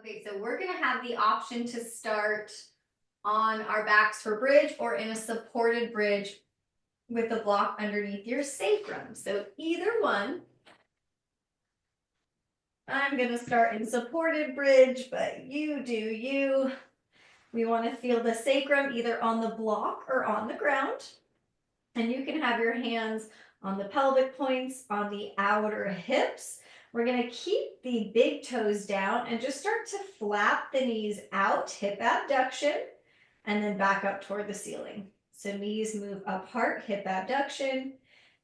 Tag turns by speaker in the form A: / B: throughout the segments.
A: Okay, so we're gonna have the option to start on our backs for bridge or in a supported bridge with the block underneath your sacrum. So either one. I'm gonna start in supported bridge, but you do you. We want to feel the sacrum either on the block or on the ground. And you can have your hands on the pelvic points, on the outer hips. We're going to keep the big toes down and just start to flap the knees out, hip abduction, and then back up toward the ceiling. So knees move apart, hip abduction,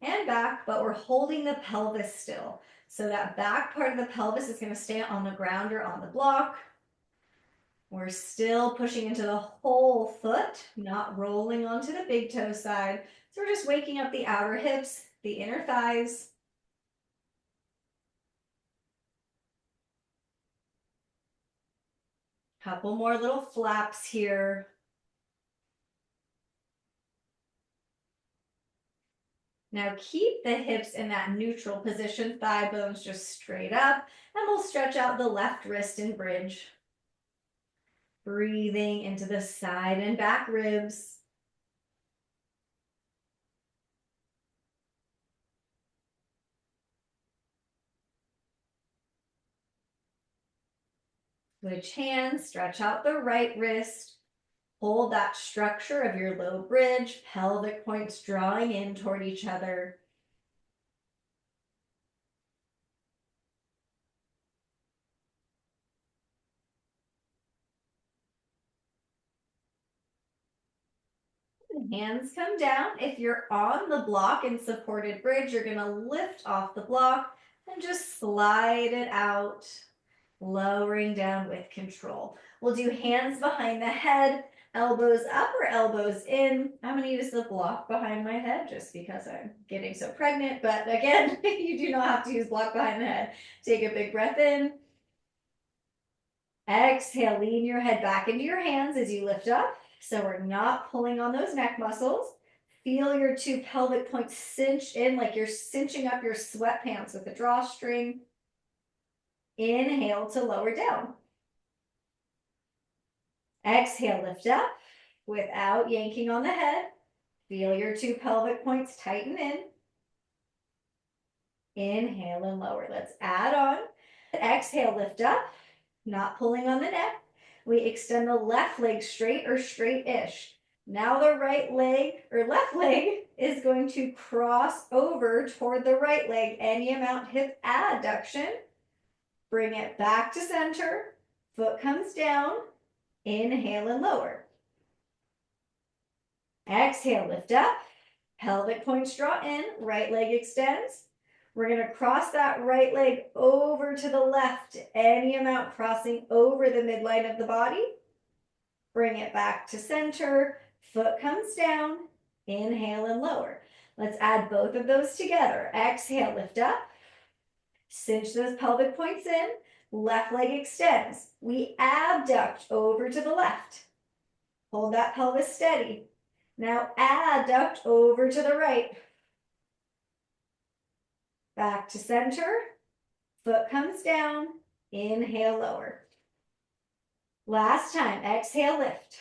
A: and back, but we're holding the pelvis still. So that back part of the pelvis is going to stay on the ground or on the block. We're still pushing into the whole foot, not rolling onto the big toe side. So we're just waking up the outer hips, the inner thighs. Couple more little flaps here. Now keep the hips in that neutral position, thigh bones just straight up, and we'll stretch out the left wrist in bridge. Breathing into the side and back ribs. Switch hands, stretch out the right wrist. Hold that structure of your low bridge, pelvic points drawing in toward each other. Hands come down. If you're on the block in supported bridge, you're going to lift off the block and just slide it out, lowering down with control. We'll do hands behind the head, elbows up or elbows in. I'm going to use the block behind my head just because I'm getting so pregnant. But again, you do not have to use block behind the head. Take a big breath in. Exhale, lean your head back into your hands as you lift up. So we're not pulling on those neck muscles. Feel your two pelvic points cinch in like you're cinching up your sweatpants with a drawstring. Inhale to lower down. Exhale, lift up without yanking on the head. Feel your two pelvic points tighten in. Inhale and lower. Let's add on. Exhale, lift up, not pulling on the neck. We extend the left leg straight or straight-ish. Now the right leg or left leg is going to cross over toward the right leg, any amount, hip adduction. Bring it back to center. Foot comes down. Inhale and lower. Exhale, lift up. Pelvic points draw in. Right leg extends. We're going to cross that right leg over to the left, any amount, crossing over the midline of the body. Bring it back to center. Foot comes down. Inhale and lower. Let's add both of those together. Exhale, lift up. Cinch those pelvic points in. Left leg extends. We abduct over to the left. Hold that pelvis steady. Now adduct over to the right. Back to center. Foot comes down. Inhale, lower. Last time. Exhale, lift.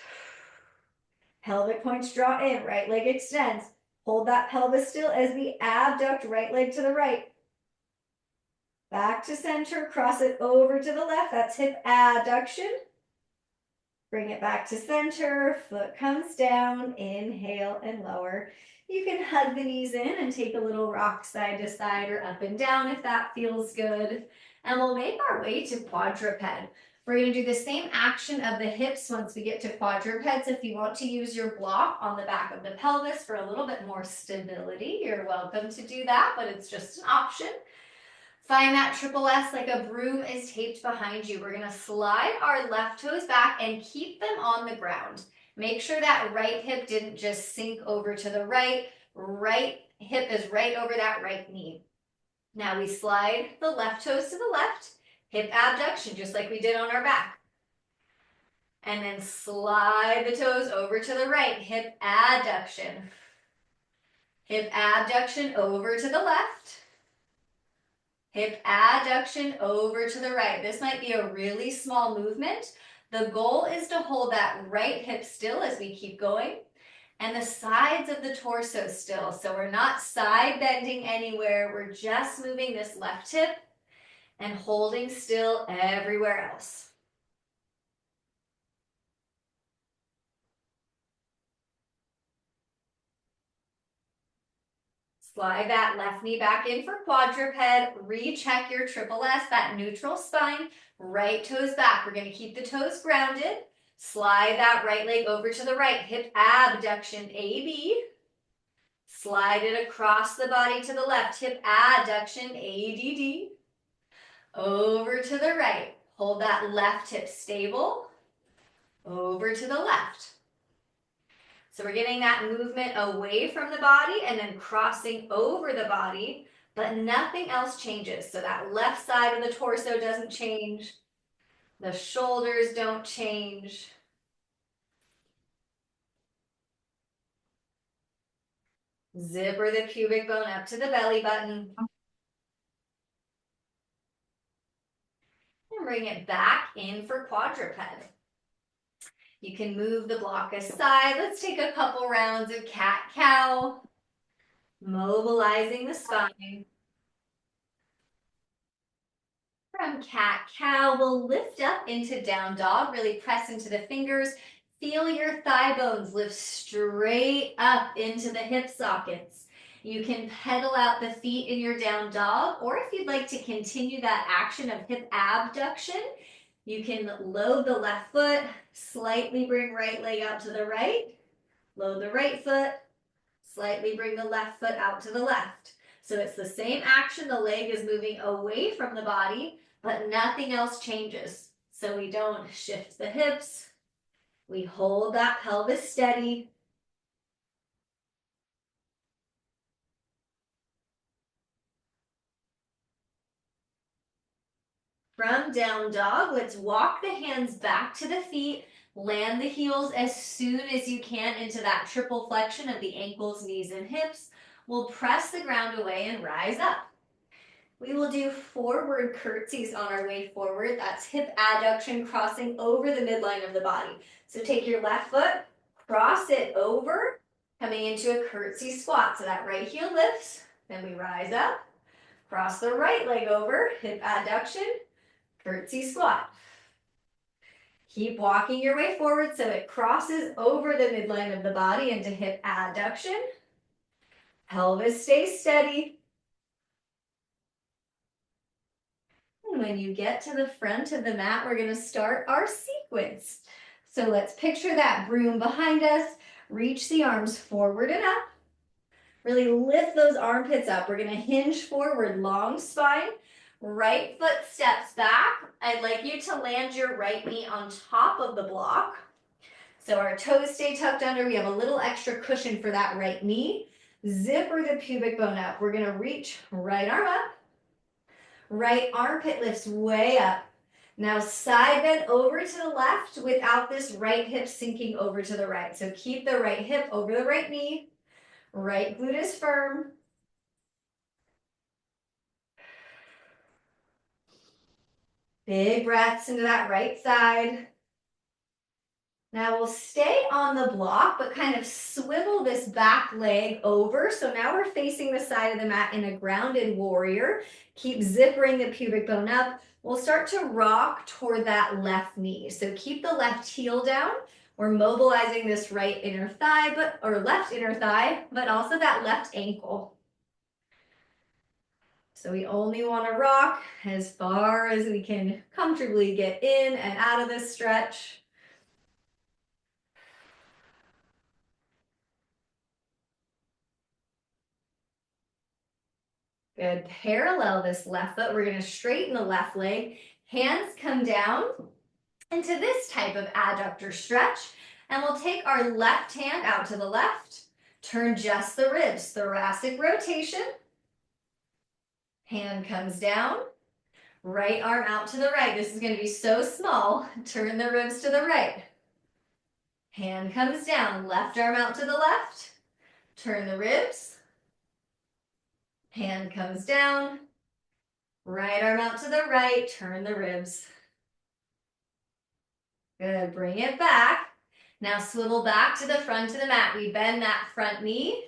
A: Pelvic points draw in. Right leg extends. Hold that pelvis still as we abduct right leg to the right. Back to center. Cross it over to the left. That's hip adduction. Bring it back to center. Foot comes down. Inhale and lower. You can hug the knees in and take a little rock side to side or up and down if that feels good. And we'll make our way to quadruped. We're going to do the same action of the hips once we get to quadrupeds. If you want to use your block on the back of the pelvis for a little bit more stability, you're welcome to do that, but it's just an option. Find that triple S like a broom is taped behind you. We're going to slide our left toes back and keep them on the ground. Make sure that right hip didn't just sink over to the right. Right hip is right over that right knee. Now we slide the left toes to the left. Hip abduction, just like we did on our back. And then slide the toes over to the right. Hip adduction. Hip abduction over to the left. Hip adduction over to the right. This might be a really small movement. The goal is to hold that right hip still as we keep going and the sides of the torso still. So we're not side bending anywhere. We're just moving this left hip and holding still everywhere else. Slide that left knee back in for quadruped. Recheck your triple S, that neutral spine. Right toes back. We're going to keep the toes grounded. Slide that right leg over to the right. Hip abduction, AB. Slide it across the body to the left. Hip adduction, ADD. Over to the right. Hold that left hip stable. Over to the left. So we're getting that movement away from the body and then crossing over the body, but nothing else changes. So that left side of the torso doesn't change. The shoulders don't change. Zipper the pubic bone up to the belly button. And bring it back in for quadruped. You can move the block aside. Let's take a couple rounds of cat-cow. Mobilizing the spine. From cat-cow, we'll lift up into down dog. Really press into the fingers. Feel your thigh bones lift straight up into the hip sockets. You can pedal out the feet in your down dog, or if you'd like to continue that action of hip abduction, you can load the left foot, slightly bring right leg out to the right, load the right foot, slightly bring the left foot out to the left. So it's the same action, the leg is moving away from the body, but nothing else changes. So we don't shift the hips, we hold that pelvis steady. From down dog, let's walk the hands back to the feet, land the heels as soon as you can into that triple flexion of the ankles, knees, and hips. We'll press the ground away and rise up. We will do forward curtsies on our way forward. That's hip adduction crossing over the midline of the body. So take your left foot, cross it over, coming into a curtsy squat. So that right heel lifts, then we rise up, cross the right leg over, hip adduction, curtsy squat. Keep walking your way forward so it crosses over the midline of the body into hip adduction. Pelvis stays steady. And when you get to the front of the mat, we're going to start our sequence. So let's picture that broom behind us. Reach the arms forward and up. Really lift those armpits up. We're going to hinge forward, long spine. Right foot steps back. I'd like you to land your right knee on top of the block. So our toes stay tucked under. We have a little extra cushion for that right knee. Zipper the pubic bone up. We're going to reach right arm up. Right armpit lifts way up. Now side bend over to the left without this right hip sinking over to the right. So keep the right hip over the right knee. Right glute is firm. Big breaths into that right side. Now we'll stay on the block, but kind of swivel this back leg over. So now we're facing the side of the mat in a grounded warrior. Keep zippering the pubic bone up. We'll start to rock toward that left knee. So keep the left heel down. We're mobilizing this right inner thigh, or left inner thigh, but also that left ankle. So we only want to rock as far as we can comfortably get in and out of this stretch. Good. Parallel this left foot. We're going to straighten the left leg. Hands come down into this type of adductor stretch. And we'll take our left hand out to the left. Turn just the ribs. Thoracic rotation. Hand comes down. Right arm out to the right. This is going to be so small. Turn the ribs to the right. Hand comes down. Left arm out to the left. Turn the ribs. Hand comes down. Right arm out to the right, turn the ribs. Good, bring it back. Now swivel back to the front of the mat. We bend that front knee.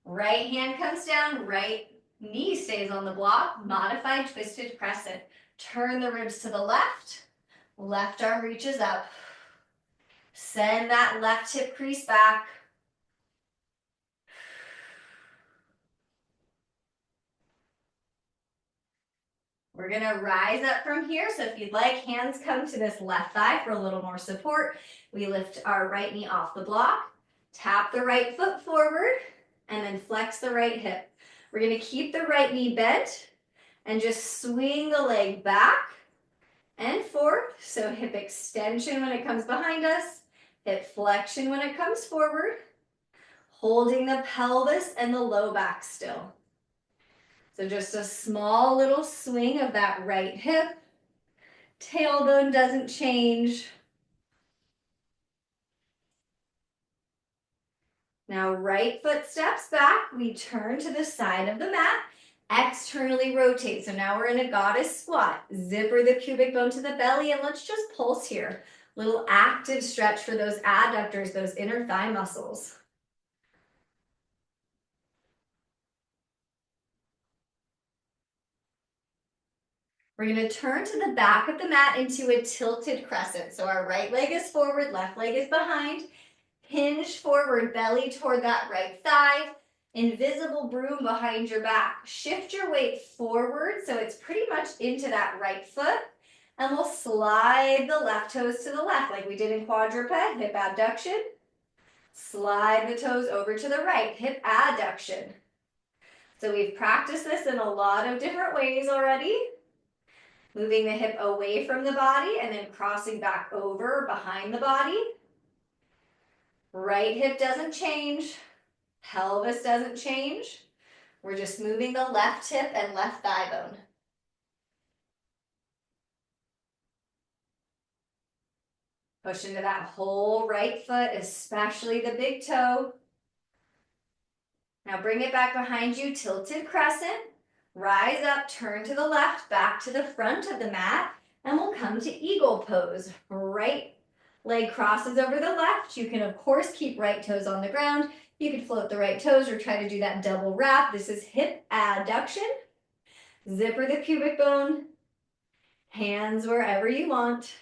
A: Right hand comes down, right knee stays on the block. Modified twisted crescent. Turn the ribs to the left. Left arm reaches up. Send that left hip crease back. We're gonna rise up from here. So if you'd like, hands come to this left thigh for a little more support. We lift our right knee off the block, tap the right foot forward, and then flex the right hip. We're gonna keep the right knee bent and just swing the leg back and forth. So hip extension when it comes behind us, hip flexion when it comes forward, holding the pelvis and the low back still. So just a small little swing of that right hip. Tailbone doesn't change. Now right foot steps back. We turn to the side of the mat. Externally rotate. So now we're in a goddess squat. Zipper the pubic bone to the belly and let's just pulse here. Little active stretch for those adductors, those inner thigh muscles. We're going to turn to the back of the mat into a tilted crescent. So our right leg is forward, left leg is behind. Hinge forward, belly toward that right thigh. Invisible broom behind your back. Shift your weight forward so it's pretty much into that right foot. And we'll slide the left toes to the left like we did in quadruped, hip abduction. Slide the toes over to the right, hip adduction. So we've practiced this in a lot of different ways already. Moving the hip away from the body and then crossing back over behind the body. Right hip doesn't change. Pelvis doesn't change. We're just moving the left hip and left thigh bone. Push into that whole right foot, especially the big toe. Now bring it back behind you, tilted crescent. Rise up, turn to the left, back to the front of the mat, and we'll come to eagle pose. Right leg crosses over the left. You can, of course, keep right toes on the ground. You could float the right toes or try to do that double wrap. This is hip adduction. Zipper the pubic bone. Hands wherever you want.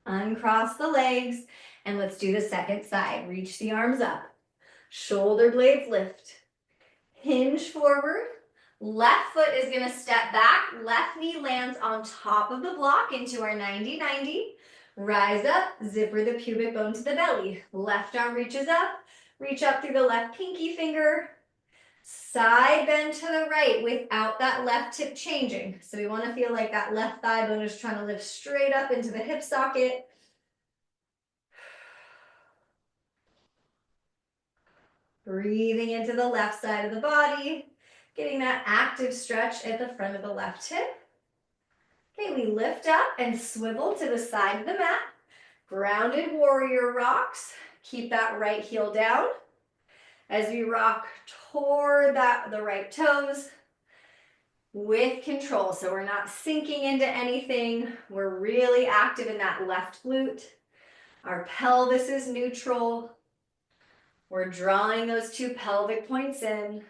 A: Uncross the legs. And let's do the second side. Reach the arms up. Shoulder blades lift. Hinge forward. Left foot is going to step back. Left knee lands on top of the block into our 90-90. Rise up, zipper the pubic bone to the belly. Left arm reaches up. Reach up through the left pinky finger. Side bend to the right without that left hip changing. So we want to feel like that left thigh bone is trying to lift straight up into the hip socket. Breathing into the left side of the body. Getting that active stretch at the front of the left hip. Okay, we lift up and swivel to the side of the mat. Grounded warrior rocks. Keep that right heel down. As we rock toward the right toes with control. So we're not sinking into anything. We're really active in that left glute. Our pelvis is neutral. We're drawing those two pelvic points in.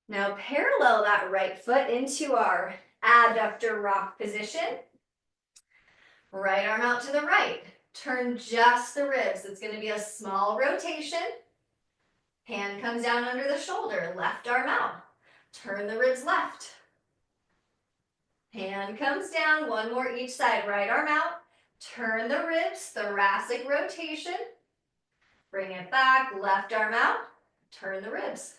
A: Now parallel that right foot into our adductor rock position. Right arm out to the right. Turn just the ribs. It's going to be a small rotation. Hand comes down under the shoulder. Left arm out. Turn the ribs left. Hand comes down. One more each side. Right arm out. Turn the ribs. Thoracic rotation. Bring it back. Left arm out. Turn the ribs.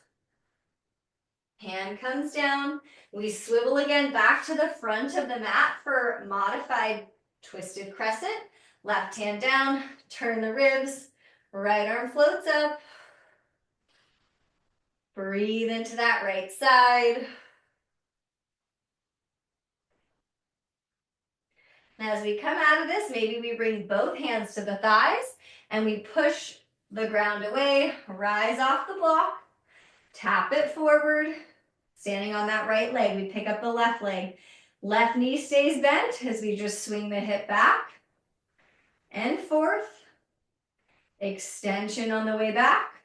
A: Hand comes down. We swivel again back to the front of the mat for modified twisted crescent. Left hand down, turn the ribs, right arm floats up. Breathe into that right side. As we come out of this, maybe we bring both hands to the thighs and we push the ground away, rise off the block, tap it forward, standing on that right leg. We pick up the left leg. Left knee stays bent as we just swing the hip back and forth. Extension on the way back,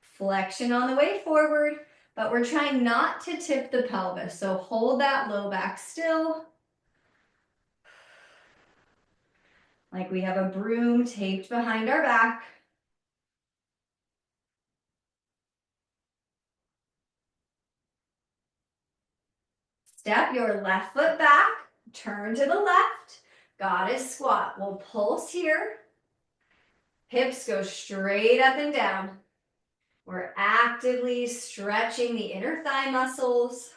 A: flexion on the way forward, but we're trying not to tip the pelvis. So hold that low back still. Like we have a broom taped behind our back. Step your left foot back, turn to the left, goddess squat. We'll pulse here. Hips go straight up and down. We're actively stretching the inner thigh muscles.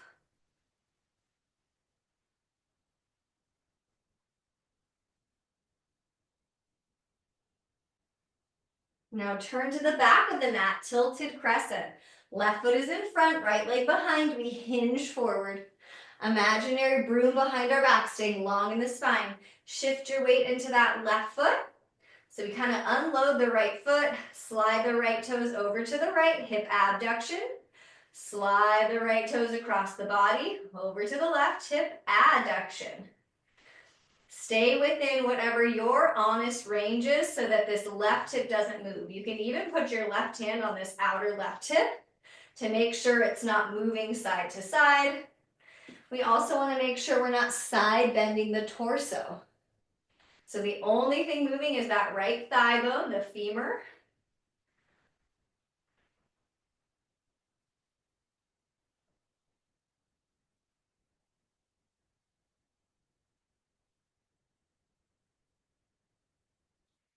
A: Now turn to the back of the mat, tilted crescent. Left foot is in front, right leg behind. We hinge forward. Imaginary broom behind our back, staying long in the spine. Shift your weight into that left foot. So we kind of unload the right foot, slide the right toes over to the right, hip abduction. Slide the right toes across the body, over to the left, hip adduction. Stay within whatever your honest range is so that this left hip doesn't move. You can even put your left hand on this outer left hip to make sure it's not moving side to side. We also want to make sure we're not side bending the torso. So the only thing moving is that right thigh bone, the femur.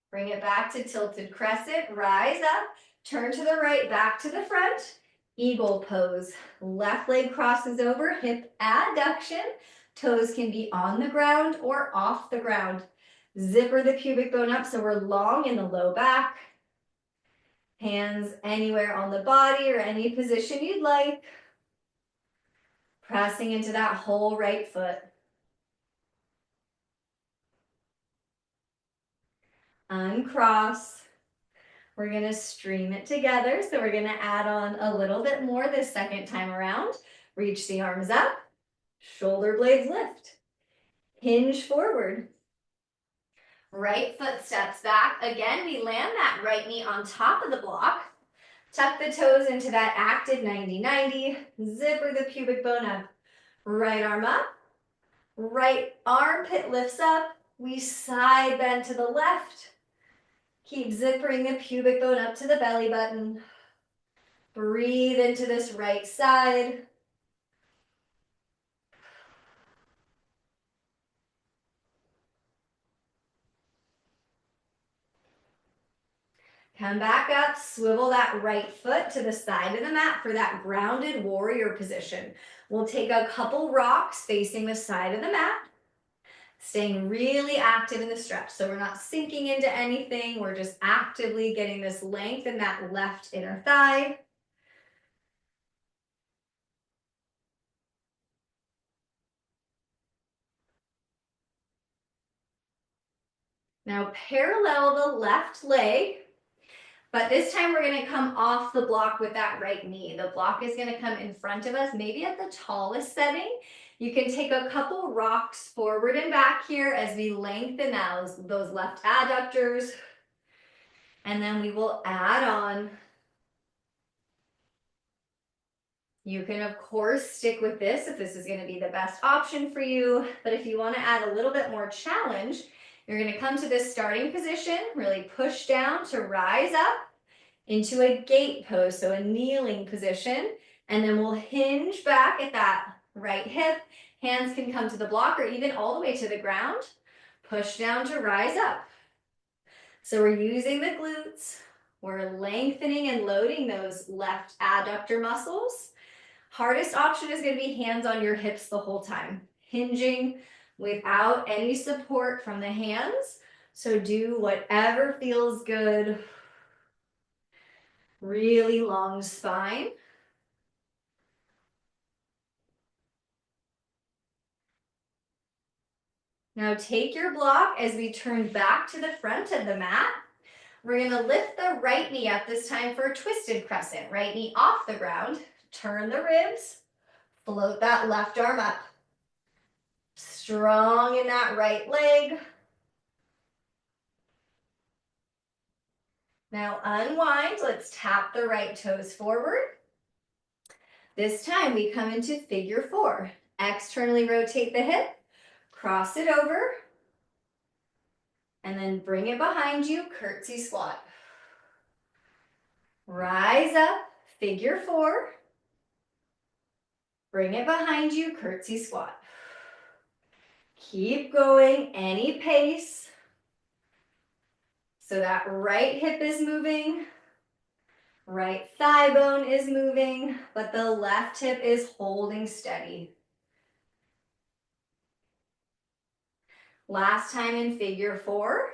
A: Bring it back to tilted crescent, rise up, turn to the right, back to the front, eagle pose. Left leg crosses over, hip adduction. Toes can be on the ground or off the ground. Zipper the pubic bone up so we're long in the low back. Hands anywhere on the body or any position you'd like. Pressing into that whole right foot. Uncross. We're going to stream it together. So we're going to add on a little bit more this second time around. Reach the arms up. Shoulder blades lift. Hinge forward. Right foot steps back. Again, we land that right knee on top of the block. Tuck the toes into that active 90-90. Zipper the pubic bone up. Right arm up. Right armpit lifts up. We side bend to the left. Keep zippering the pubic bone up to the belly button. Breathe into this right side. Come back up, swivel that right foot to the side of the mat for that grounded warrior position. We'll take a couple rocks facing the side of the mat, staying really active in the stretch. So we're not sinking into anything. We're just actively getting this length in that left inner thigh. Now parallel the left leg, but this time we're going to come off the block with that right knee. The block is going to come in front of us, maybe at the tallest setting. You can take a couple rocks forward and back here as we lengthen those left adductors. And then we will add on. You can, of course, stick with this if this is going to be the best option for you. But if you want to add a little bit more challenge, you're going to come to this starting position, really push down to rise up into a gate pose, so a kneeling position. And then we'll hinge back at that right hip. Hands can come to the block or even all the way to the ground. Push down to rise up. So we're using the glutes. We're lengthening and loading those left adductor muscles. Hardest option is going to be hands on your hips the whole time. Hinging without any support from the hands. So do whatever feels good. Really long spine. Now take your block as we turn back to the front of the mat. We're gonna lift the right knee up this time for a twisted crescent. Right knee off the ground, turn the ribs, float that left arm up. Strong in that right leg. Now unwind, let's tap the right toes forward. This time we come into figure 4. Externally rotate the hip, cross it over, and then bring it behind you, curtsy squat. Rise up, figure 4. Bring it behind you, curtsy squat. Keep going, any pace. So that right hip is moving, right thigh bone is moving, but the left hip is holding steady. Last time in figure 4.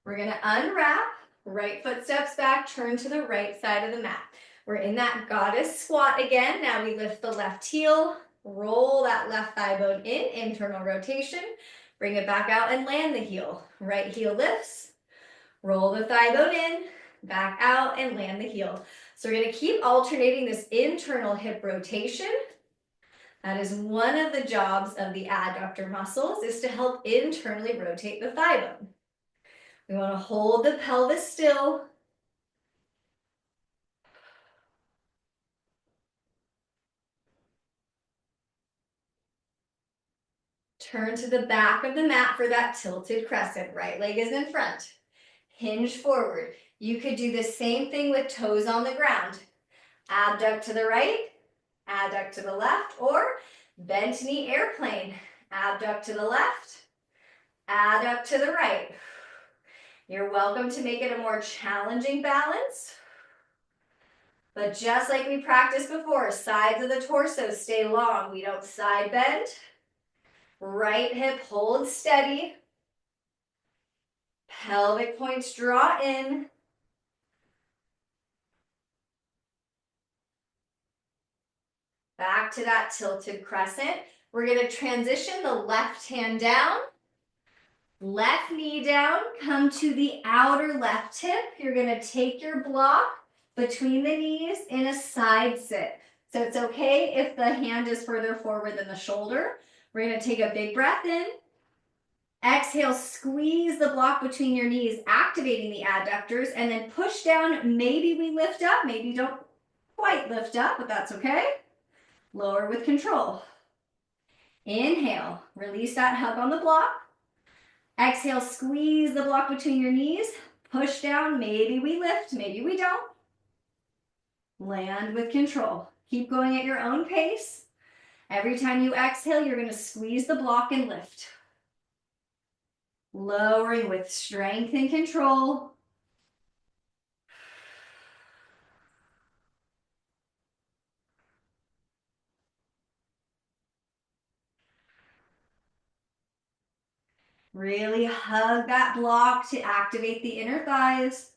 A: We're gonna unwrap, right foot steps back, turn to the right side of the mat. We're in that goddess squat again. Now we lift the left heel, roll that left thigh bone in, internal rotation, bring it back out and land the heel. Right heel lifts, roll the thigh bone in, back out and land the heel. So we're gonna keep alternating this internal hip rotation. That is one of the jobs of the adductor muscles, is to help internally rotate the thigh bone. We want to hold the pelvis still. Turn to the back of the mat for that tilted crescent. Right leg is in front. Hinge forward. You could do the same thing with toes on the ground. Abduct to the right, adduct to the left, or bent knee airplane. Abduct to the left, adduct to the right. You're welcome to make it a more challenging balance. But just like we practiced before, sides of the torso stay long. We don't side bend. Right hip holds steady. Pelvic points draw in. Back to that tilted crescent. We're going to transition the left hand down. Left knee down, come to the outer left hip. You're going to take your block between the knees in a side sit. So it's okay if the hand is further forward than the shoulder. We're going to take a big breath in. Exhale, squeeze the block between your knees, activating the adductors, and then push down. Maybe we lift up, maybe don't quite lift up, but that's okay. Lower with control. Inhale, release that hug on the block. Exhale, squeeze the block between your knees, push down, maybe we lift, maybe we don't. Land with control. Keep going at your own pace. Every time you exhale, you're going to squeeze the block and lift. Lowering with strength and control. Really hug that block to activate the inner thighs.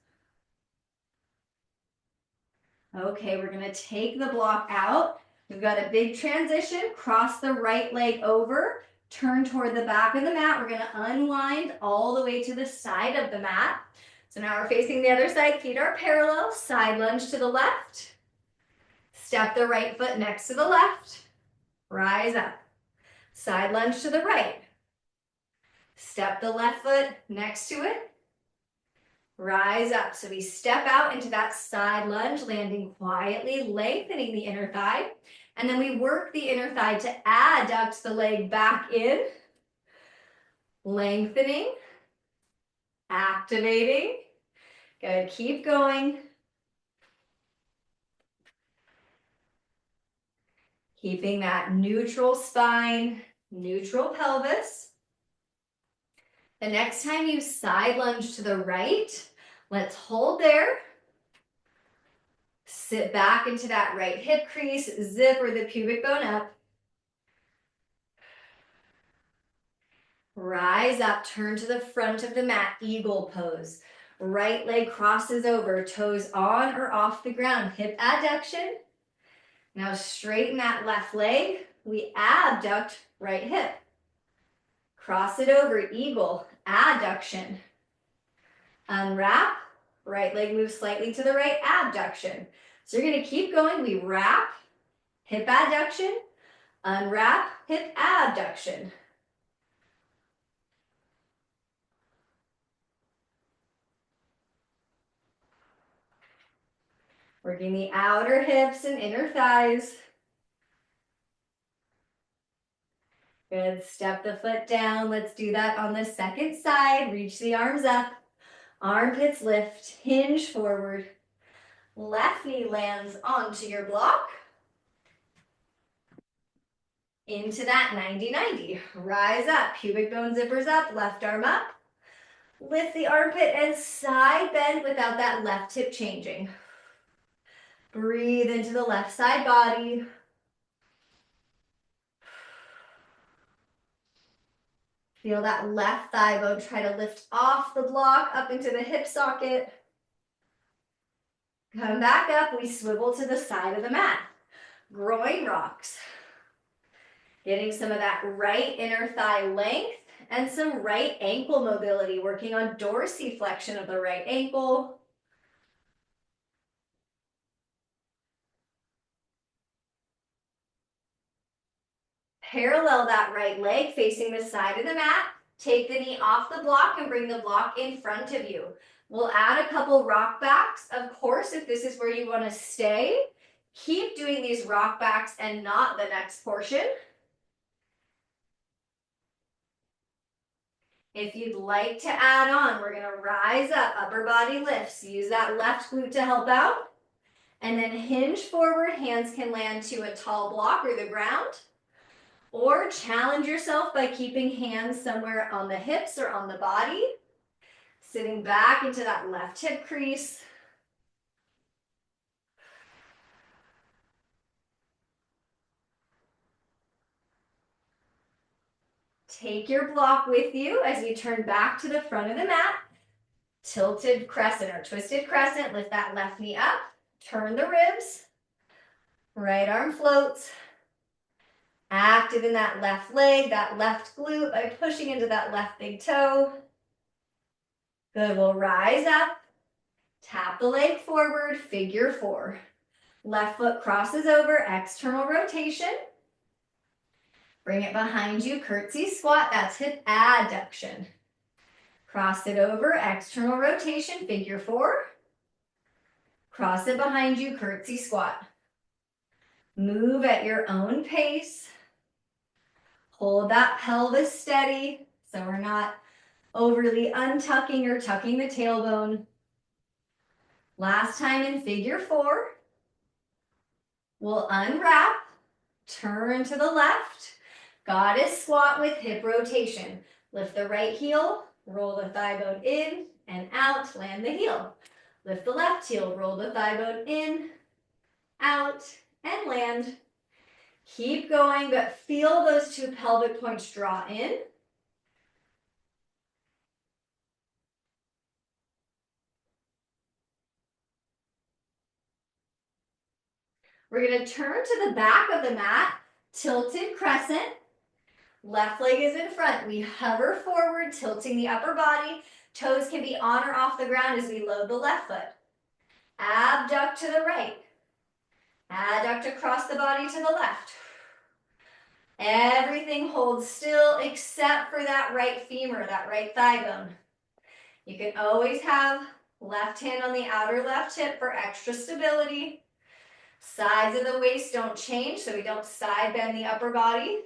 A: Okay, we're going to take the block out. We've got a big transition. Cross the right leg over. Turn toward the back of the mat. We're going to unwind all the way to the side of the mat. So now we're facing the other side. Feet are parallel. Side lunge to the left. Step the right foot next to the left. Rise up. Side lunge to the right. Step the left foot next to it. Rise up. So we step out into that side lunge, landing quietly, lengthening the inner thigh. And then we work the inner thigh to adduct the leg back in. Lengthening. Activating. Good. Keep going. Keeping that neutral spine, neutral pelvis. The next time you side lunge to the right, let's hold there. Sit back into that right hip crease, zipper the pubic bone up. Rise up, turn to the front of the mat, eagle pose. Right leg crosses over, toes on or off the ground, hip adduction. Now straighten that left leg. We abduct right hip. Cross it over, eagle, adduction. Unwrap, right leg moves slightly to the right, abduction. So you're gonna keep going. We wrap, hip adduction, unwrap, hip abduction. Working the outer hips and inner thighs. Good, step the foot down. Let's do that on the second side. Reach the arms up, armpits lift, hinge forward. Left knee lands onto your block. Into that 90-90. Rise up, pubic bone zippers up, left arm up. Lift the armpit and side bend without that left hip changing. Breathe into the left side body. Feel that left thigh bone try to lift off the block up into the hip socket. Come back up, we swivel to the side of the mat. Groin rocks. Getting some of that right inner thigh length and some right ankle mobility, working on dorsiflexion of the right ankle. Parallel that right leg facing the side of the mat. Take the knee off the block and bring the block in front of you. We'll add a couple rock backs. Of course, if this is where you want to stay, keep doing these rock backs and not the next portion. If you'd like to add on, we're going to rise up, upper body lifts. Use that left glute to help out. And then hinge forward, hands can land to a tall block or the ground. Or challenge yourself by keeping hands somewhere on the hips or on the body. Sitting back into that left hip crease. Take your block with you as you turn back to the front of the mat. Tilted crescent or twisted crescent. Lift that left knee up. Turn the ribs. Right arm floats. Active in that left leg, that left glute by pushing into that left big toe. Good, we'll rise up. Tap the leg forward, figure four. Left foot crosses over, external rotation. Bring it behind you, curtsy squat, that's hip adduction. Cross it over, external rotation, figure four. Cross it behind you, curtsy squat. Move at your own pace. Hold that pelvis steady so we're not overly untucking or tucking the tailbone. Last time in figure four. We'll unwrap, turn to the left. Goddess squat with hip rotation. Lift the right heel, roll the thigh bone in and out, land the heel. Lift the left heel, roll the thigh bone in, out, and land. Keep going, but feel those two pelvic points draw in. We're going to turn to the back of the mat, tilted crescent. Left leg is in front. We hover forward, tilting the upper body. Toes can be on or off the ground as we load the left foot. Abduct to the right. Adduct across the body to the left. Everything holds still except for that right femur, that right thigh bone. You can always have left hand on the outer left hip for extra stability. Sides of the waist don't change, so we don't side bend the upper body.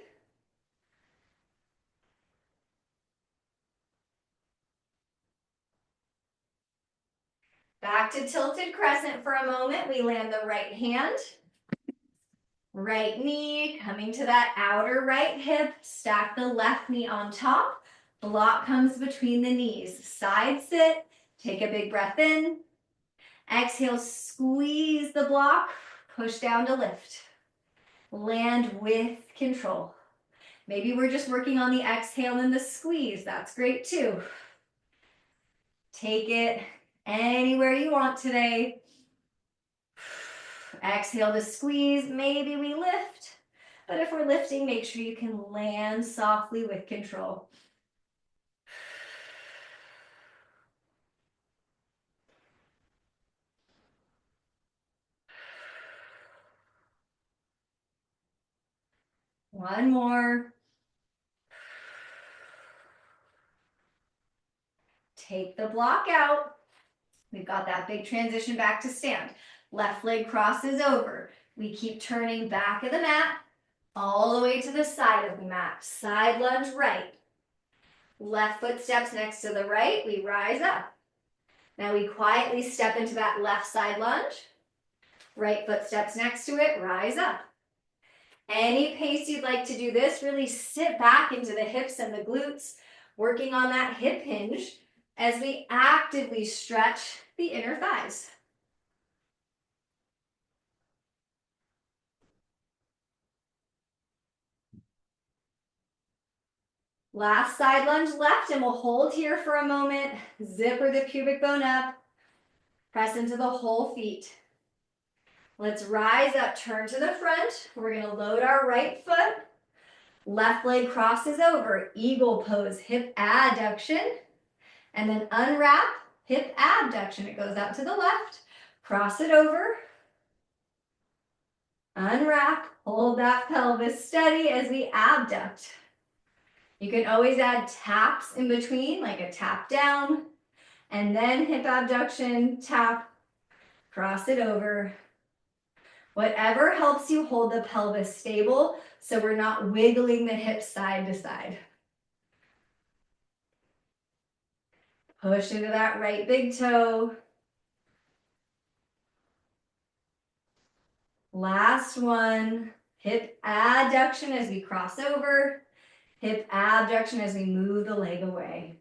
A: Back to tilted crescent for a moment. We land the right hand. Right knee coming to that outer right hip. Stack the left knee on top. Block comes between the knees. Side sit. Take a big breath in. Exhale, squeeze the block. Push down to lift. Land with control. Maybe we're just working on the exhale and the squeeze. That's great too. Take it anywhere you want today. Exhale to squeeze. Maybe we lift. But if we're lifting, make sure you can land softly with control. One more. Take the block out. We've got that big transition back to stand. Left leg crosses over. We keep turning back of the mat all the way to the side of the mat. Side lunge right. Left foot steps next to the right. We rise up. Now we quietly step into that left side lunge. Right foot steps next to it. Rise up. Any pace you'd like to do this, really sit back into the hips and the glutes, working on that hip hinge as we actively stretch the inner thighs. Last side lunge left, and we'll hold here for a moment. Zipper the pubic bone up. Press into the whole feet. Let's rise up, turn to the front. We're going to load our right foot. Left leg crosses over, eagle pose, hip adduction. And then unwrap, hip abduction. It goes out to the left. Cross it over. Unwrap, hold that pelvis steady as we abduct. You can always add taps in between, like a tap down, and then hip abduction, tap, cross it over. Whatever helps you hold the pelvis stable so we're not wiggling the hips side to side. Push into that right big toe. Last one, hip adduction as we cross over. Hip abduction as we move the leg away.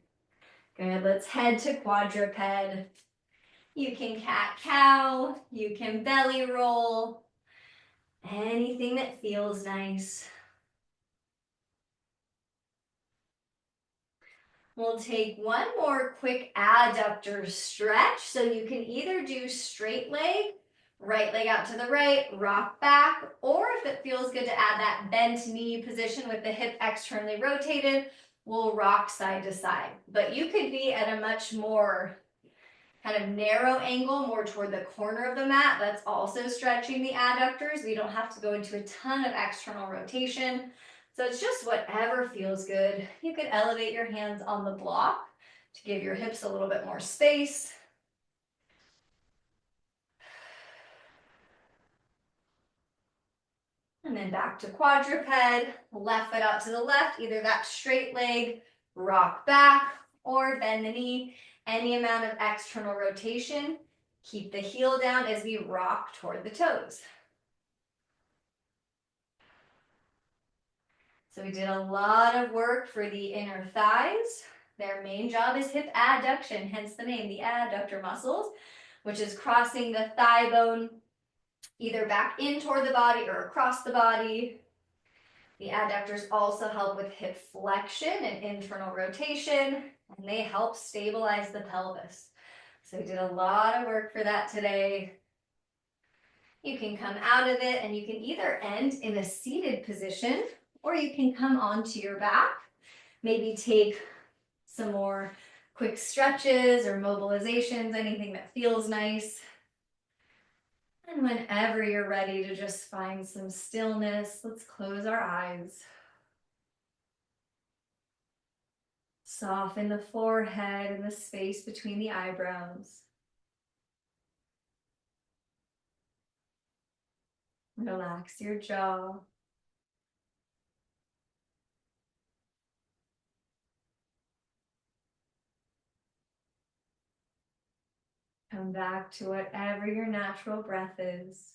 A: Good, let's head to quadruped. You can cat-cow, you can belly roll, anything that feels nice. We'll take one more quick adductor stretch. So you can either do straight leg, right leg out to the right, rock back, or if it feels good to add that bent knee position with the hip externally rotated, we'll rock side to side. But you could be at a much more kind of narrow angle, more toward the corner of the mat. That's also stretching the adductors. We don't have to go into a ton of external rotation. So it's just whatever feels good. You could elevate your hands on the block to give your hips a little bit more space. And then back to quadruped, left foot out to the left, either that straight leg, rock back, or bend the knee. Any amount of external rotation. Keep the heel down as we rock toward the toes. So we did a lot of work for the inner thighs. Their main job is hip adduction, hence the name, the adductor muscles, which is crossing the thigh bone either back in toward the body or across the body. The adductors also help with hip flexion and internal rotation, and they help stabilize the pelvis. So we did a lot of work for that today. You can come out of it and you can either end in a seated position or you can come onto your back. Maybe take some more quick stretches or mobilizations, anything that feels nice. And whenever you're ready to just find some stillness, let's close our eyes. Soften the forehead and the space between the eyebrows. Relax your jaw. Come back to whatever your natural breath is.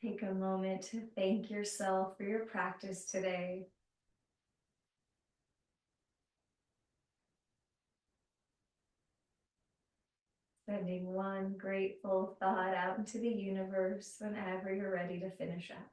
A: Take a moment to thank yourself for your practice today. Sending one grateful thought out into the universe whenever you're ready to finish up.